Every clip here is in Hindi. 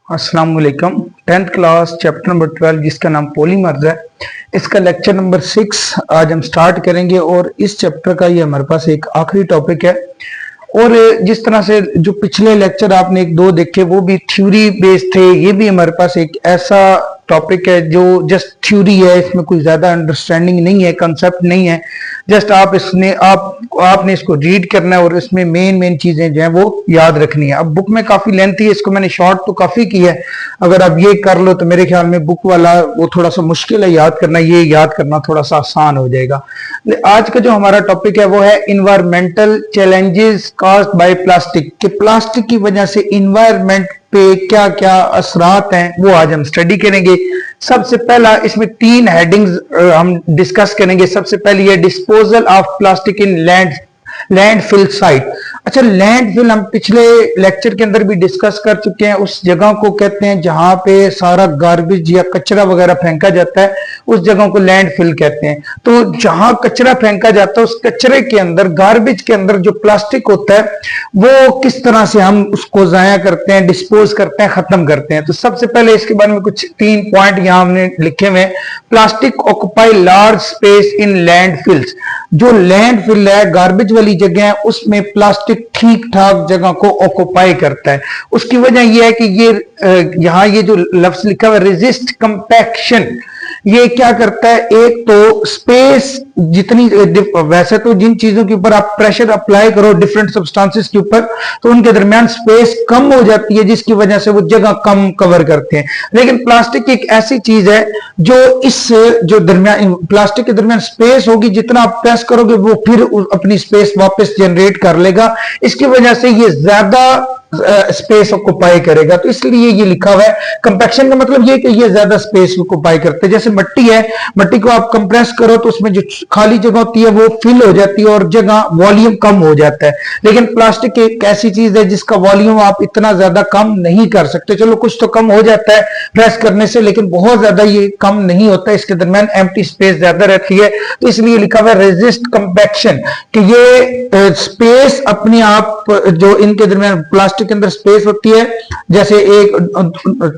अस्सलाम वालेकुम। 10th क्लास चैप्टर नंबर 12 जिसका नाम पॉलीमर्स है, इसका लेक्चर नंबर 6 आज हम स्टार्ट करेंगे। और इस चैप्टर का ये हमारे पास एक आखिरी टॉपिक है। और जिस तरह से जो पिछले लेक्चर आपने एक दो देखे वो भी थ्योरी बेस्ड थे, ये भी हमारे पास एक ऐसा टॉपिक है जो जस्ट थ्योरी है, इसमें कोई ज्यादा अंडरस्टैंडिंग नहीं है, कंसेप्ट नहीं है। जस्ट आपने इसको रीड करना है और इसमें मेन चीजें जो है वो याद रखनी है। अब बुक में काफी लेंथी है, इसको मैंने शॉर्ट तो काफी किया है। अगर आप ये कर लो तो मेरे ख्याल में बुक वाला वो थोड़ा सा मुश्किल है याद करना, ये याद करना थोड़ा सा आसान हो जाएगा। आज का जो हमारा टॉपिक है वो है environmental challenges caused by plastic, कि प्लास्टिक की वजह से इन्वायरमेंट पे क्या क्या असरात हैं वो आज हम स्टडी करेंगे। सबसे पहला इसमें 3 हेडिंग्स हम डिस्कस करेंगे। सबसे पहली है disposal of plastic in landfill site. अच्छा, लैंडफिल हम पिछले लेक्चर के अंदर भी डिस्कस कर चुके हैं। उस जगह को कहते हैं जहां पे सारा गार्बेज या कचरा वगैरह फेंका जाता है, उस जगह को लैंडफिल कहते हैं। तो जहां कचरा फेंका जाता है उस कचरे के अंदर, गार्बेज के अंदर जो प्लास्टिक होता है वो किस तरह से हम उसको जाया करते हैं, डिस्पोज करते हैं, खत्म करते हैं। तो सबसे पहले इसके बारे में कुछ 3 पॉइंट यहां हमने लिखे हुए हैं। Plastic occupy large space in landfills. जो लैंडफिल है, गार्बेज वाली जगह है, उसमें प्लास्टिक ठीक ठाक जगह को ऑक्युपाई करता है। उसकी वजह यह है कि यहां ये जो लफ्ज लिखा हुआ है रेजिस्ट कंपैक्शन, ये क्या करता है, एक तो स्पेस जितनी, वैसे तो जिन चीजों के ऊपर आप प्रेशर अप्लाई करो डिफरेंट सब्सटेंसेस के ऊपर तो उनके दरमियान स्पेस कम हो जाती है, जिसकी वजह से वो जगह कम कवर करते हैं। लेकिन प्लास्टिक एक ऐसी चीज है जो इस जो दरमियान प्लास्टिक के दरमियान स्पेस होगी, जितना आप प्रेस करोगे वो फिर अपनी स्पेस वापस जनरेट कर लेगा। इसकी वजह से ये ज्यादा स्पेस ऑक्युपाई करेगा। तो इसलिए ये लिखा हुआ है। कंपैक्शन का मतलब ये कि ये ज्यादा स्पेस ऑक्युपाई करते हैं। जैसे मट्टी है, मट्टी को आप कंप्रेस करो तो उसमें जो खाली जगह होती है वो फिल हो जाती है और जगह वॉल्यूम कम हो जाता है। लेकिन प्लास्टिक एक ऐसी चीज है जिसका वॉल्यूम आप इतना ज्यादा कम नहीं कर सकते। चलो कुछ तो कम हो जाता है प्रेस करने से, लेकिन बहुत ज्यादा ये कम नहीं होता। इसके दरमियान एम्प्टी स्पेस ज्यादा रहती है। तो इसलिए लिखा हुआ है रेजिस्ट कंपैक्शन, कि ये स्पेस अपने आप जो इनके दरमियान प्लास्टिक के अंदर स्पेस होती है, जैसे एक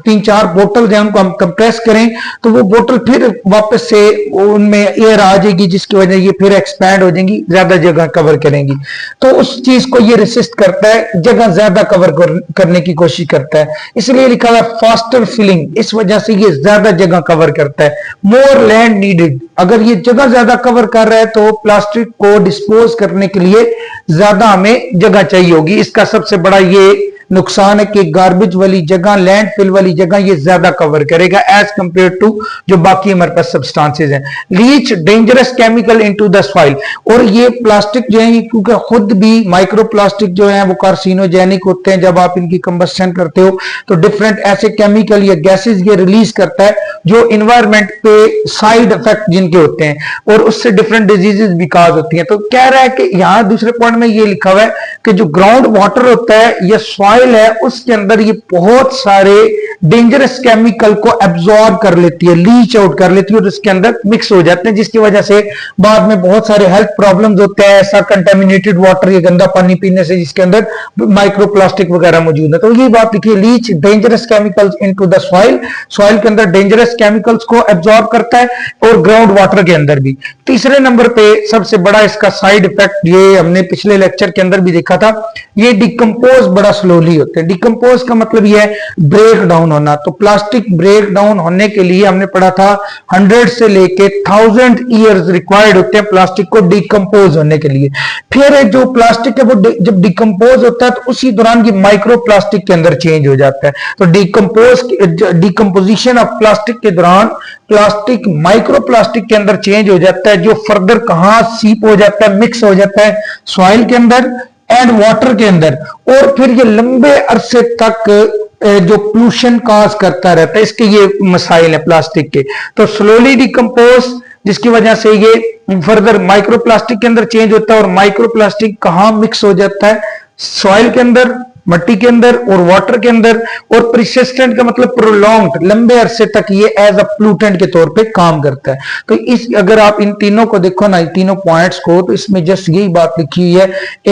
3-4 बोतल हैं उनको हम कंप्रेस करें तो वो बोतल फिर वापस से उनमें एयर आ जाएगी, जिसकी वजह ये फिर एक्सपैंड हो जाएंगी, ज्यादा जगह कवर करेंगी। तो उस चीज को ये रेसिस्ट करता है, जगह ज्यादा कवर करने की कोशिश करता है। इसलिए लिखा हुआ है फास्टर फिलिंग, इस वजह से ये ज्यादा जगह कवर करता है। मोर लैंड नीडेड, अगर ये जगह ज्यादा कवर कर रहा है तो प्लास्टिक को डिस्पोज करने के लिए ज्यादा हमें जगह चाहिए होगी। इसका सबसे बड़ा ये नुकसान है कि गार्बेज वाली जगह, लैंडफिल वाली जगह ये ज्यादा कवर करेगा एज कंपेयर टू जो बाकी हमारे पास सब्सटेंसेस हैं। Leach dangerous chemical into the soil, और ये प्लास्टिक जो है क्योंकि खुद भी माइक्रो प्लास्टिक जो है वो कार्सिनोजेनिक होते हैं। जब आप इनकी कंबस्शन करते हो तो डिफरेंट ऐसे केमिकल या गैसेस ये रिलीज करता है जो इन्वायरमेंट पे साइड इफेक्ट जिनके होते हैं और उससे डिफरेंट डिजीजेस भी काज होती हैं। तो कह रहा है कि यहां दूसरे पॉइंट में ये लिखा हुआ है कि जो ग्राउंड वाटर होता है या सॉइल है उसके अंदर ये बहुत सारे डेंजरस केमिकल को एब्जॉर्ब कर लेती है, लीच आउट कर लेती है और उसके अंदर मिक्स हो जाते हैं, जिसकी वजह से बाद में बहुत सारे हेल्थ प्रॉब्लम्स होते हैं। ऐसा कंटेमिनेटेड वाटर, ये गंदा पानी पीने से जिसके अंदर माइक्रोप्लास्टिक वगैरह मौजूद है। तो ये बात लिखिए, leach dangerous chemicals into the soil, soil के अंदर डेंजरस केमिकल्स को एब्जॉर्ब करता है और ग्राउंड वाटर के अंदर भी। तीसरे नंबर पे सबसे बड़ा इसका साइड इफेक्ट, ये हमने पिछले लेक्चर के अंदर भी देखा था, ये डिकम्पोज बड़ा स्लोली होते हैं। डिकम्पोज का मतलब यह है ब्रेक डाउन होना। तो प्लास्टिक ब्रेक डाउन होने के लिए हमने पढ़ा था 100 से लेके 1000 ईयर्स रिक्वायर्ड होते हैं प्लास्टिक को डिकम्पोज होने के लिए। फिर जो प्लास्टिक है वो जब डिकम्पोज होता है तो उसी दौरान ये माइक्रो प्लास्टिक के अंदर चेंज हो जाता है। तो डिकम्पोजिशन ऑफ प्लास्टिक के दौरान प्लास्टिक माइक्रो प्लास्टिक के अंदर चेंज हो जाता है, जो फर्दर कहां सीप हो जाता है, मिक्स हो जाता है सॉइल के अंदर एंड वाटर के अंदर, और फिर ये लंबे अरसे तक जो पोल्यूशन काज करता रहता है। इसके ये मसाइल है प्लास्टिक के। तो स्लोली डिकम्पोज, जिसकी वजह से ये फर्दर माइक्रोप्लास्टिक के अंदर चेंज होता है, और माइक्रोप्लास्टिक कहां मिक्स हो जाता है, सॉइल के अंदर, मिट्टी के अंदर और वाटर के अंदर। और परसिस्टेंट का मतलब प्रोलॉन्ग्ड, लंबे अरसे तक ये एज अ प्लूटेंट के तौर पे काम करता है। तो इस अगर आप इन तीनों को देखो ना, तीनों पॉइंट्स को, तो इसमें जस्ट यही बात लिखी हुई है।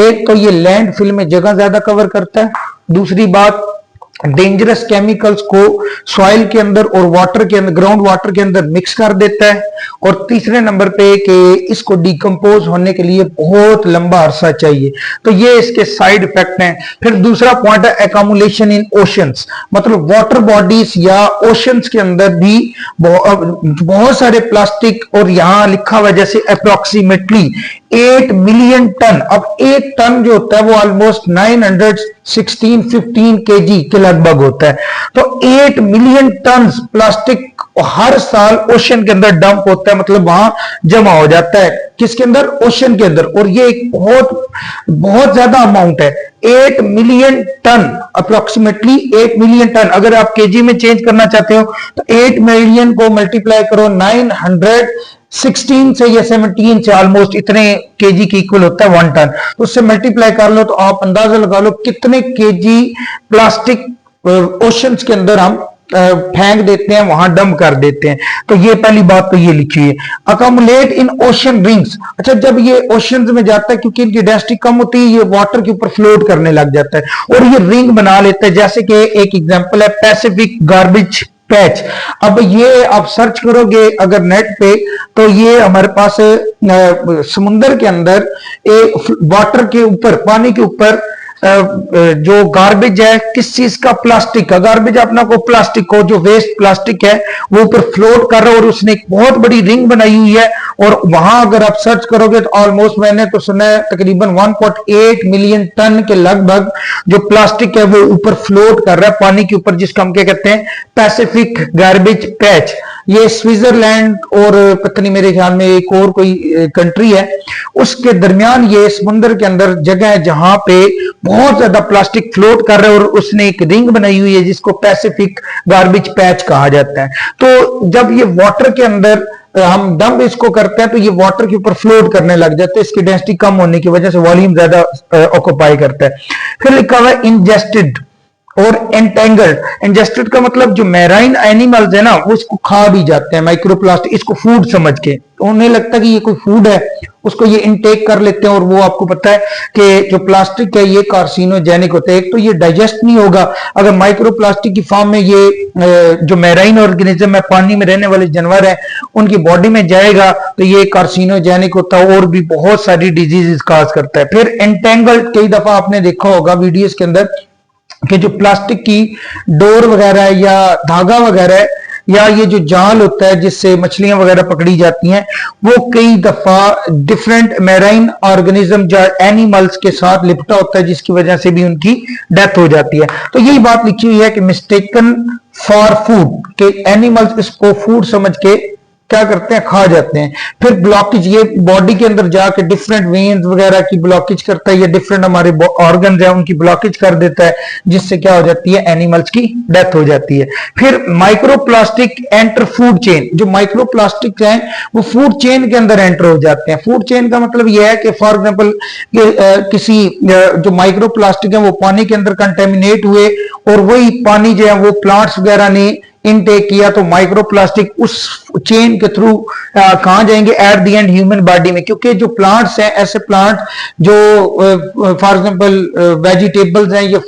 एक तो ये लैंडफिल में जगह ज्यादा कवर करता है, दूसरी बात डेंजरस केमिकल्स को सॉइल के अंदर और वाटर के अंदर, ग्राउंड वाटर के अंदर मिक्स कर देता है। और तीसरे नंबर पे कि इसको डिकम्पोज होने के लिए बहुत लंबा अरसा चाहिए। तो ये इसके साइड इफेक्ट हैं। फिर दूसरा पॉइंट है एक्यूमुलेशन इन ओशंस, मतलब वाटर बॉडीज या ओशंस के अंदर भी बहुत सारे प्लास्टिक, और यहां लिखा हुआ जैसे अप्रोक्सीमेटली 8 मिलियन टन। अब 1 टन जो होता है वो ऑलमोस्ट 916-15 केजी के लगभग होता है। तो 8 मिलियन टन प्लास्टिक हर साल ओशन के अंदर डंप होता है, मतलब वहां जमा हो जाता है। किसके अंदर? ओशन के अंदर। और ये एक बहुत ज्यादा अमाउंट है, 8 million ton, approximately 8 million ton. अगर आप केजी में चेंज करना चाहते हो तो 8 मिलियन को मल्टीप्लाई करो 916 से या 17 से, ऑलमोस्ट इतने केजी की इक्वल होता है 1 टन। तो उससे मल्टीप्लाई कर लो तो आप अंदाजा लगा लो कितने केजी प्लास्टिक ओशंस के अंदर हम फेंक देते हैं, वहां डंप कर देते हैं। तो ये पहली बात तो ये लिखी है। अकोमुलेट इन ओशन रिंग्स, अच्छा जब ये ओशन में जाता है क्योंकि इनकी डेंसिटी कम होती है, ये वाटर के ऊपर फ्लोट करने लग जाता है और ये रिंग बना लेता है। जैसे कि एक एग्जांपल है पैसिफिक गार्बेज पैच। अब ये आप सर्च करोगे अगर नेट पे तो ये हमारे पास समुद्र के अंदर एक वाटर के ऊपर, पानी के ऊपर जो गार्बेज है, किस चीज का? प्लास्टिक का गार्बेज, अपना को प्लास्टिक को, जो वेस्ट प्लास्टिक है वो ऊपर फ्लोट कर रहा है और उसने एक बहुत बड़ी रिंग बनाई हुई है। और वहां अगर आप सर्च करोगे तो ऑलमोस्ट, मैंने तो सुना है तकरीबन 1.8 मिलियन टन के लगभग जो प्लास्टिक है वो ऊपर फ्लोट कर रहा है पानी के ऊपर, जिसको हम क्या कहते हैं? Pacific garbage patch. ये स्विट्जरलैंड और पता नहीं मेरे ख्याल में एक और कोई कंट्री है, उसके दरमियान ये समुद्र के अंदर जगह है जहां पे बहुत ज्यादा प्लास्टिक फ्लोट कर रहा है और उसने एक रिंग बनाई हुई है जिसको पैसिफिक गार्बेज पैच कहा जाता है। तो जब ये वाटर के अंदर हम डंप इसको करते हैं तो ये वाटर के ऊपर फ्लोट करने लग जाते हैं, इसकी डेंसिटी कम होने की वजह से वॉल्यूम ज्यादा ऑक्युपाई करता है। फिर लिखा हुआ है इंजेस्टेड और एंटेंगल्ड। इंजेस्टेड का मतलब जो मैराइन एनिमल्स है ना वो इसको खा भी जाते हैं, माइक्रोप्लास्टिक, इसको फूड समझ के। उन्हें लगता है कि ये कोई फूड है, उसको ये इनटेक कर लेते हैं। और वो आपको पता है कि जो प्लास्टिक है ये कार्सिनोजेनिक होता है। एक तो ये डाइजेस्ट नहीं होगा, अगर माइक्रोप्लास्टिक की फॉर्म में ये जो मैराइन ऑर्गेनिज्म है, पानी में रहने वाले जानवर है, उनकी बॉडी में जाएगा तो ये कार्सिनोजेनिक होता है और भी बहुत सारी डिजीजेस काज करता है। फिर एंटेंगल्ड, कई दफा आपने देखा होगा वीडियोस के अंदर कि जो प्लास्टिक की डोर वगैरह है या धागा वगैरह है या ये जो जाल होता है जिससे मछलियां वगैरह पकड़ी जाती हैं, वो कई दफा डिफरेंट मैराइन ऑर्गेनिज्म या एनिमल्स के साथ लिपटा होता है, जिसकी वजह से भी उनकी डेथ हो जाती है। तो यही बात लिखी हुई है कि मिस्टेकन फॉर फूड, के एनिमल्स इसको फूड समझ के क्या करते हैं? खा जाते हैं। फिर ब्लॉकेज, ये बॉडी के अंदर जाके डिफरेंट वेन्स वगैरह की ब्लॉकेज करता है, ये डिफरेंट हमारे ऑर्गन्स है उनकी ब्लॉकेज कर देता है, जिससे क्या हो जाती है? एनिमल्स की डेथ हो जाती है। फिर माइक्रोप्लास्टिक एंटर फूड चेन, जो माइक्रोप्लास्टिक हैं वो फूड चेन के अंदर एंटर हो जाते हैं। फूड चेन का मतलब यह है कि फॉर एग्जाम्पल किसी जो माइक्रोप्लास्टिक है वो पानी के अंदर कंटेमिनेट हुए और वही पानी जो है वो प्लांट्स वगैरह ने इनटेक किया, तो माइक्रोप्लास्टिक उस चेन के थ्रू कहां जाएंगे? At the end human body में। क्योंकि जो प्लांट्स हैं, ऐसे प्लांट जो फॉर एग्जांपल वेजिटेबल्स हैं या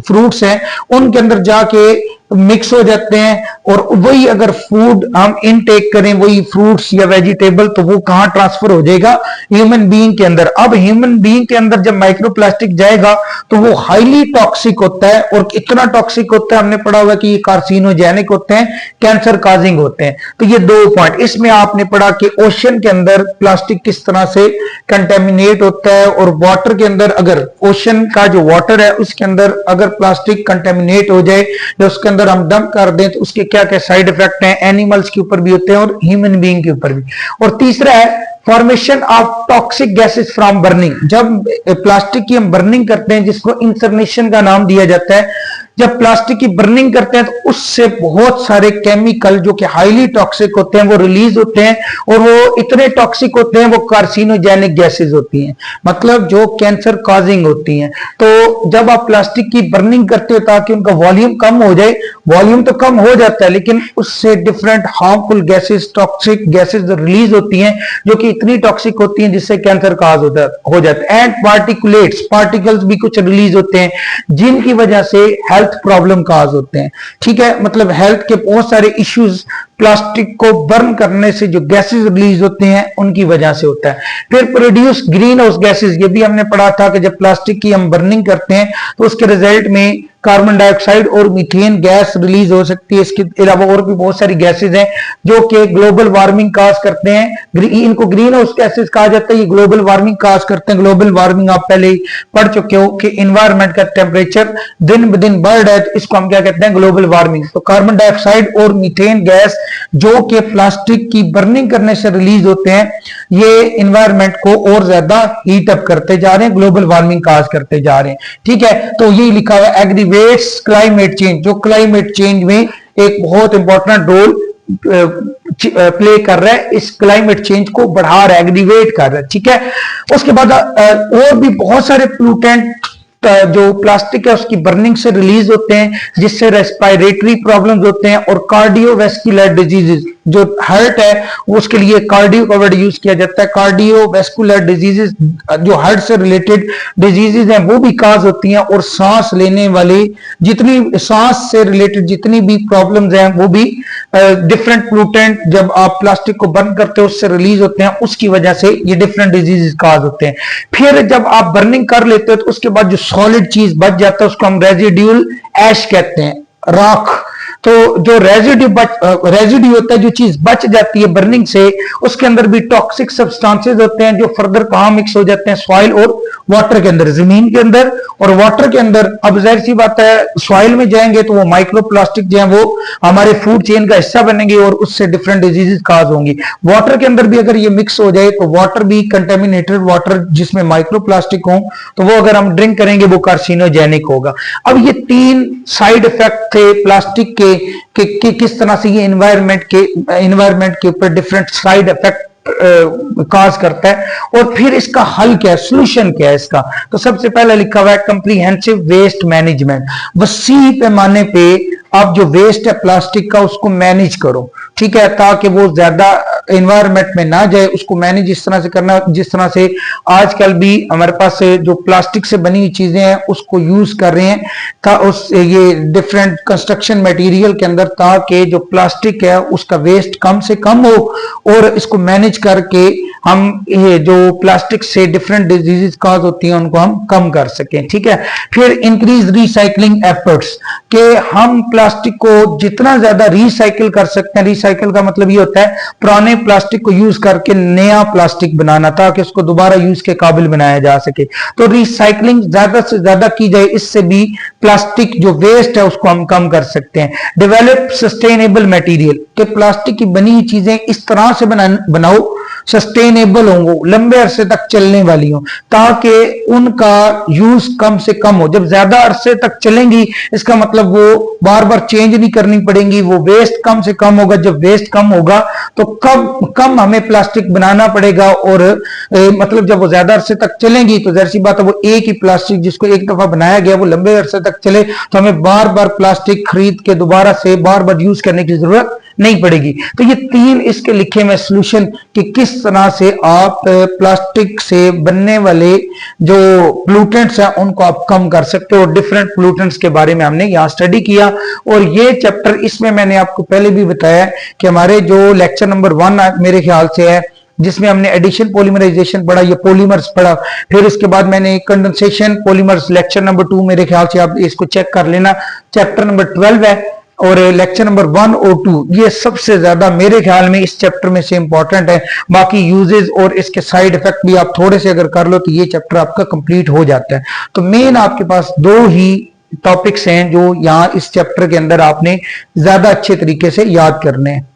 फ्रूट्स हैं, उनके अंदर जाके मिक्स हो जाते हैं और वही अगर फूड हम इनटेक करें, वही फ्रूट्स या वेजिटेबल, तो वो कहां ट्रांसफर हो जाएगा? ह्यूमन बीइंग के अंदर। अब ह्यूमन बीइंग के अंदर जब माइक्रोप्लास्टिक जाएगा तो वो हाईली टॉक्सिक होता है और इतना टॉक्सिक होता है, हमने पढ़ा हुआ कि ये कार्सिनोजेनिक होते हैं, कैंसर काजिंग होते हैं। तो ये 2 पॉइंट इसमें आपने पढ़ा कि ओशन के अंदर प्लास्टिक किस तरह से कंटेमिनेट होता है और वाटर के अंदर, अगर ओशन का जो वाटर है उसके अंदर अगर प्लास्टिक कंटेमिनेट हो जाए या उसके अंदर हम डंप कर दें तो उसके क्या क्या साइड इफेक्ट हैं? एनिमल्स के ऊपर भी होते हैं और ह्यूमन बीइंग के ऊपर भी। और तीसरा है formation of toxic gases from burning. जब प्लास्टिक की हम बर्निंग करते हैं, जिसको इंसर्नेशन का नाम दिया जाता है, जब प्लास्टिक की बर्निंग करते हैं तो उससे बहुत सारे केमिकल जो कि हाईली टॉक्सिक होते हैं वो रिलीज होते हैं और वो इतने टॉक्सिक होते हैं वो कार्सिनोजेनिक गैसेस होती हैं, मतलब जो कैंसर कॉजिंग होती हैं। तो जब आप प्लास्टिक की बर्निंग करते हो ताकि उनका वॉल्यूम कम हो जाए, वॉल्यूम तो कम हो जाता है लेकिन उससे different harmful gases, toxic gases release होती हैं जो कि इतनी टॉक्सिक होती हैं जिससे कैंसर काज हो जाता है। एंड पार्टिकुलेट्स, पार्टिकल्स भी कुछ रिलीज होते हैं जिनकी वजह से हेल्थ हेल्थ प्रॉब्लम काज होते हैं। ठीक है, मतलब हेल्थ के बहुत सारे इश्यूज प्लास्टिक को बर्न करने से जो गैसेस रिलीज होते हैं उनकी वजह से होता है। फिर प्रोड्यूस ग्रीन हाउस गैसेस, ये भी हमने पढ़ा था कि जब प्लास्टिक की हम बर्निंग करते हैं तो उसके रिजल्ट में कार्बन डाइऑक्साइड और मीथेन गैस रिलीज हो सकती है। इसके अलावा और भी बहुत सारी गैसेज हैं जो कि ग्लोबल वार्मिंग काज करते हैं। इनको ग्रीन हाउस गैसेज कहा जाता है, ये ग्लोबल वार्मिंग काज करते हैं। ग्लोबल वार्मिंग आप पहले ही पढ़ चुके हो कि एनवायरनमेंट का टेम्परेचर दिन ब दिन बढ़ रहा है, तो इसको हम क्या कहते हैं, ग्लोबल वार्मिंग। तो कार्बन डाइऑक्साइड और मीथेन गैस जो कि प्लास्टिक की बर्निंग करने से रिलीज होते हैं, ये एनवायरनमेंट को और ज्यादा हीट अप करते जा रहे हैं, ग्लोबल वार्मिंग काज करते जा रहे हैं। ठीक है, तो ये लिखा हुआ है एग्रीवेट्स क्लाइमेट चेंज, जो क्लाइमेट चेंज में एक बहुत इंपॉर्टेंट रोल प्ले कर रहा है, इस क्लाइमेट चेंज को बढ़ा रहा है, एग्रीवेट कर रहा है। ठीक है, उसके बाद और भी बहुत सारे पोल्यूटेंट जो प्लास्टिक है उसकी बर्निंग से रिलीज होते हैं, जिससे रेस्पिरेटरी प्रॉब्लम्स होते हैं और कार्डियोवैस्कुलर डिजीजेस, जो हार्ट है उसके लिए कार्डियो का वर्ड यूज किया जाता है। कार्डियोवैस्कुलर डिजीजेस जो हार्ट से रिलेटेड डिजीजेस हैं वो भी काज होती हैं, और सांस लेने वाले जितनी सांस से रिलेटेड जितनी भी प्रॉब्लम्स हैं वो भी डिफरेंट पोल्यूटेंट जब आप प्लास्टिक को बर्न करते हो उससे रिलीज होते हैं, उसकी वजह से ये डिफरेंट डिजीजेस काज होते हैं। फिर जब आप बर्निंग कर लेते हो तो उसके बाद जो सॉलिड चीज बच जाता है उसको हम रेजिड्यूल ऐश कहते हैं, राख। तो जो रेजिड्यू होता है, जो चीज बच जाती है बर्निंग से, उसके अंदर भी टॉक्सिक सब्सटेंसेस होते हैं जो फर्दर कहां मिक्स हो जाते हैं, सॉइल और वाटर के अंदर, जमीन के अंदर और वाटर के अंदर। अब जाहिर सी बात है सॉइल में जाएंगे तो वो माइक्रोप्लास्टिक जो है वो हमारे फूड चेन का हिस्सा बनेंगे और उससे डिफरेंट डिजीजेस काज होंगी। वाटर के अंदर भी अगर ये मिक्स हो जाए तो वाटर भी कंटेमिनेटेड वाटर जिसमें माइक्रोप्लास्टिक हो तो वो अगर हम ड्रिंक करेंगे वो कार्सिनोजेनिक होगा। अब ये 3 साइड इफेक्ट थे प्लास्टिक के किस तरह से ये एनवायरनमेंट के ऊपर डिफरेंट साइड इफेक्ट काज करता है, और फिर इसका हल क्या है, सोल्यूशन क्या है इसका। तो सबसे पहले लिखा हुआ है कंप्रीहेंसिव वेस्ट मैनेजमेंट। वसी पैमाने पे आप जो वेस्ट है प्लास्टिक का उसको मैनेज करो, ठीक है, ताकि वो ज्यादा एनवायरनमेंट में ना जाए। उसको मैनेज इस तरह से करना जिस तरह से आजकल भी हमारे पास जो प्लास्टिक से बनी हुई चीजें हैं उसको यूज कर रहे हैं था उस ये डिफरेंट कंस्ट्रक्शन मटेरियल के अंदर, ताकि जो प्लास्टिक है उसका वेस्ट कम से कम हो और इसको मैनेज करके हम ये जो प्लास्टिक से डिफरेंट डिजीजेस काज होती हैं उनको हम कम कर सकें। ठीक है, फिर इंक्रीज रिसाइकलिंग एफर्ट्स, के हम प्लास्टिक को जितना ज्यादा रिसाइकिल कर सकते हैं। रिसाइकिल का मतलब ये होता है पुराने प्लास्टिक को यूज करके नया प्लास्टिक बनाना, ताकि उसको दोबारा यूज के काबिल बनाया जा सके। तो रिसाइकलिंग ज्यादा से ज्यादा की जाए, इससे भी प्लास्टिक जो वेस्ट है उसको हम कम कर सकते हैं। डेवलप सस्टेनेबल मटेरियल, के प्लास्टिक की बनी हुई चीजें इस तरह से बनाओ सस्टेनेबल होंगे, लंबे अरसे तक चलने वाली हो, ताकि उनका यूज कम से कम हो। जब ज्यादा अरसे तक चलेंगी इसका मतलब वो बार बार चेंज नहीं करनी पड़ेंगी, वो वेस्ट कम से कम होगा। जब वेस्ट कम होगा तो कम हमें प्लास्टिक बनाना पड़ेगा, और मतलब जब वो ज्यादा अरसे तक चलेंगी तो जाहिर सी बात है वो एक ही प्लास्टिक जिसको एक दफा बनाया गया वो लंबे अरसे तक चले, तो हमें बार बार प्लास्टिक खरीद के दोबारा से बार बार यूज करने की जरूरत नहीं पड़ेगी। तो ये 3 इसके लिखे में सॉल्यूशन कि किस तरह से आप प्लास्टिक से बनने वाले जो पोल्यूटेंट्स हैं उनको आप कम कर सकते हो। डिफरेंट पोल्यूटेंट्स के बारे में हमने यहाँ स्टडी किया, और ये चैप्टर इसमें मैंने आपको पहले भी बताया कि हमारे जो लेक्चर नंबर 1 मेरे ख्याल से है जिसमें हमने एडिशन पॉलीमराइजेशन पढ़ा, ये पॉलीमर्स पढ़ा। फिर उसके बाद मैंने कंडेंसेशन पॉलीमर्स लेक्चर नंबर 2, मेरे ख्याल से आप इसको चेक कर लेना, चैप्टर नंबर 12 है। और लेक्चर नंबर 1 और 2 ये सबसे ज्यादा मेरे ख्याल में इस चैप्टर में से इंपॉर्टेंट है। बाकी यूजेस और इसके साइड इफेक्ट भी आप थोड़े से अगर कर लो तो ये चैप्टर आपका कंप्लीट हो जाता है। तो मेन आपके पास 2 ही टॉपिक्स हैं जो यहाँ इस चैप्टर के अंदर आपने ज्यादा अच्छे तरीके से याद करने हैं।